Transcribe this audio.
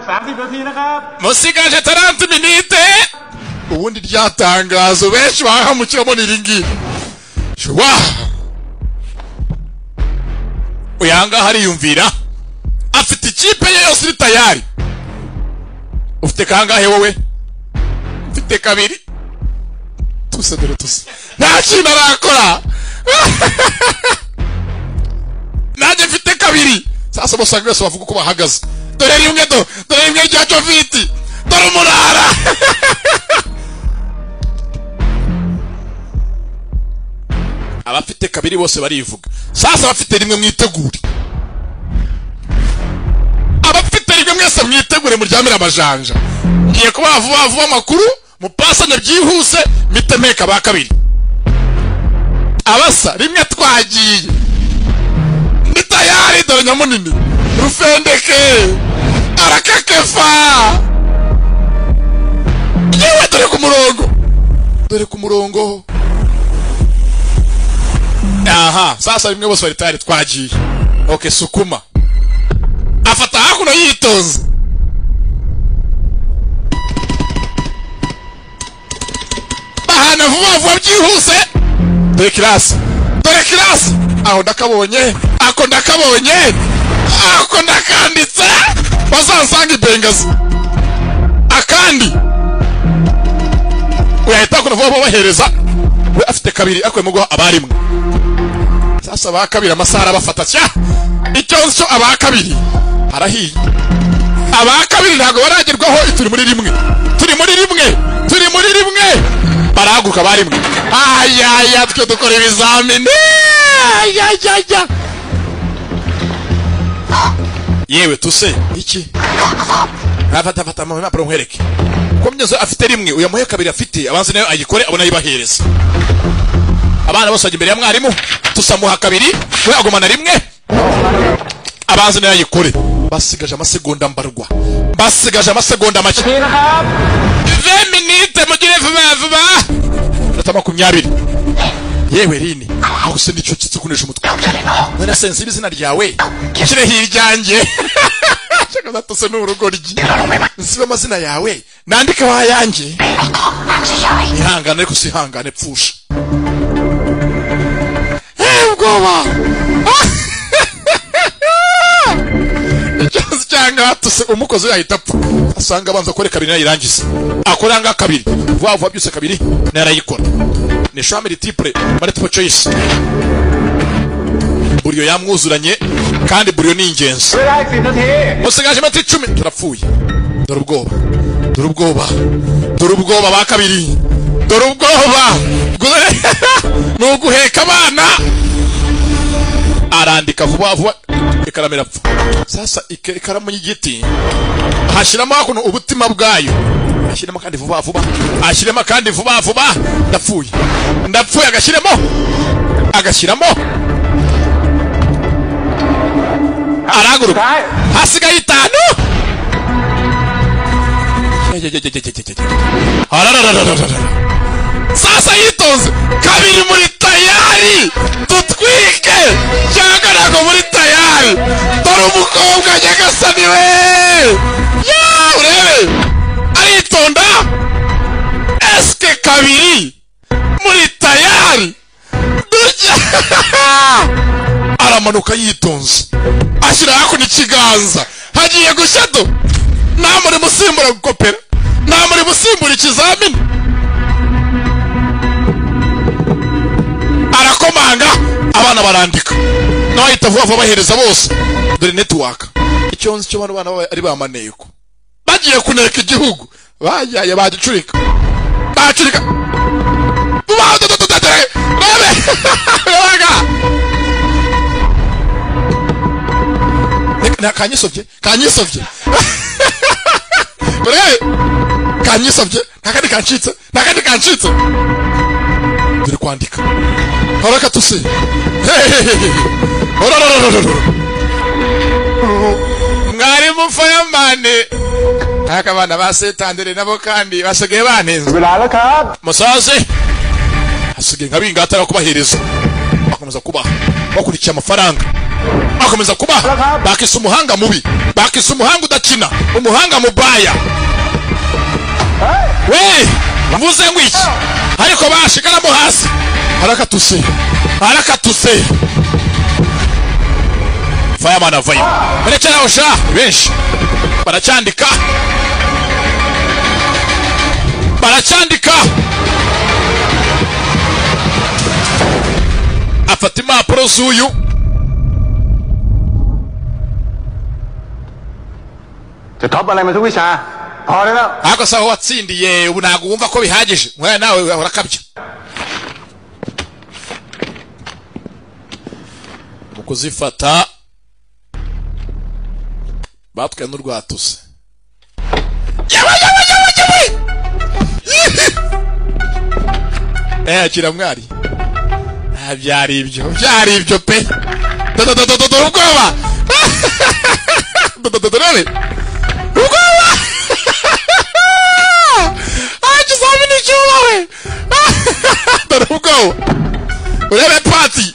30 นาทีนะครับ musigaje 30 minute ubundi ryatangazo benshi bahamukiramo niringi shwa uyanga hari yumvira afite ikipe ye yose tayari ufite kangahe wowe ufite kabiri tusedere tusi nta kintu arakora naje mfite kabiri sasa bose agreso bavuga uko bahagaze dore rimwe rya Joviti dore umurara abafite kabiri bose barivuga sasa bafite rimwe mwitegure abafite rimwe mwese mwitegure muryamira amajanja ngiye kuba vuba amakuru mupasane byihuse mitemeka ba kabiri abasa rimwe twagiye ndi tayari dore nyamunini rufendeke arakakefa yewe dore ku murongo aha sasa rimwe bose bari tayari twagiye okay sukuma afata hakuno yitonze bahana vuba byihuse dore class aho ndakabonye ako ndakanditse bazansanga ibengazi akandi uyahita kuno vuba bahereza we afite kabiri akwe mugo abarimwe sasa bakabiri amasara bafata cya icyo abakabiri arahiye abakabiri ntago baragerwaho turi muri rimwe baraguka barimwe ayaya twe dukora ibizamini ayaya yewe tuse iki afata mama pro nkwereke ko mnyezo afite rimwe uyamuhe kabiri afite abanze nayo ayikore abona yibahereza abana bose imbere ya mwarimu tusamuha kabiri we agomana rimwe abanze nayo ayikore basigaje amasegonda mbarwa make 20 minutes mugire vuba natama 20 yewe rini aho se nicyo kitsukunesha umutwe wena sense ibizina ryawe kire hiryange shaka tose n'urugoryi nsibe amazina yawe nandike wayange ihangane ariko sihangane pfusha ubwoba cyangwa tuse umukozi yahita asanga abanza kore kabiri nayirangiza akoranga kabiri vuba byose kabiri narayikora ni shamiri triple multiple choice buriyo yamwuzuranye kandi buriyo ni ingenzi musigaje mati 10 turapfuye dore ubwoba ba kabiri dore ubwoba nuguheka abana arandika vuba ikaramira pfu sasa ikaramu y'igiti hashiramo hakuno ubutima bwayo ashiremo kandi vuba ndapfuye agashyiramo araguruka hasigaye 5 sasa yitonze kabiri muri tayari tutwike cyangwa nago muri tayari dore umukobwa nyagasani we urebe aritonda eske kabiri muri tayari aramanuka yitonze ashyira hakuno ikiganza hagiye gushado namuri musimbura gukopera namuri musimbura ikizamini arakomanga abana barandika nawe ahita vuba bahereza bose dore network icyonzi cyo bana ari bamaneko bagiye kuneka igihugu bayaye bagicurika kanyisovye nakandi kancitse dore kwandika haraka tuse mwarimu Fireman akabana basetandere nabo kandi basigaye banenze musaze asigaye nkabingatara kubahereza bakomeza kubaha bakurikiye amafaranga bakomeza kubaha bakisa umuhanga mubi bakisa umuhanga udakina umuhanga mubaya we mvuze ngo iki ariko bashikaramo hasi harakatuse Fireman avayo barekera aho sha benshi baracyandika afata impapuro z'uyu ako saho watsindiye ubu ntabwo wumva ko bihagije mwana nawe urakabya mu kuzifata batwe n'urwatuse akira mwari byari ibyo pe ubwoba ikizamini cyubawe dore ubwoba urebe pati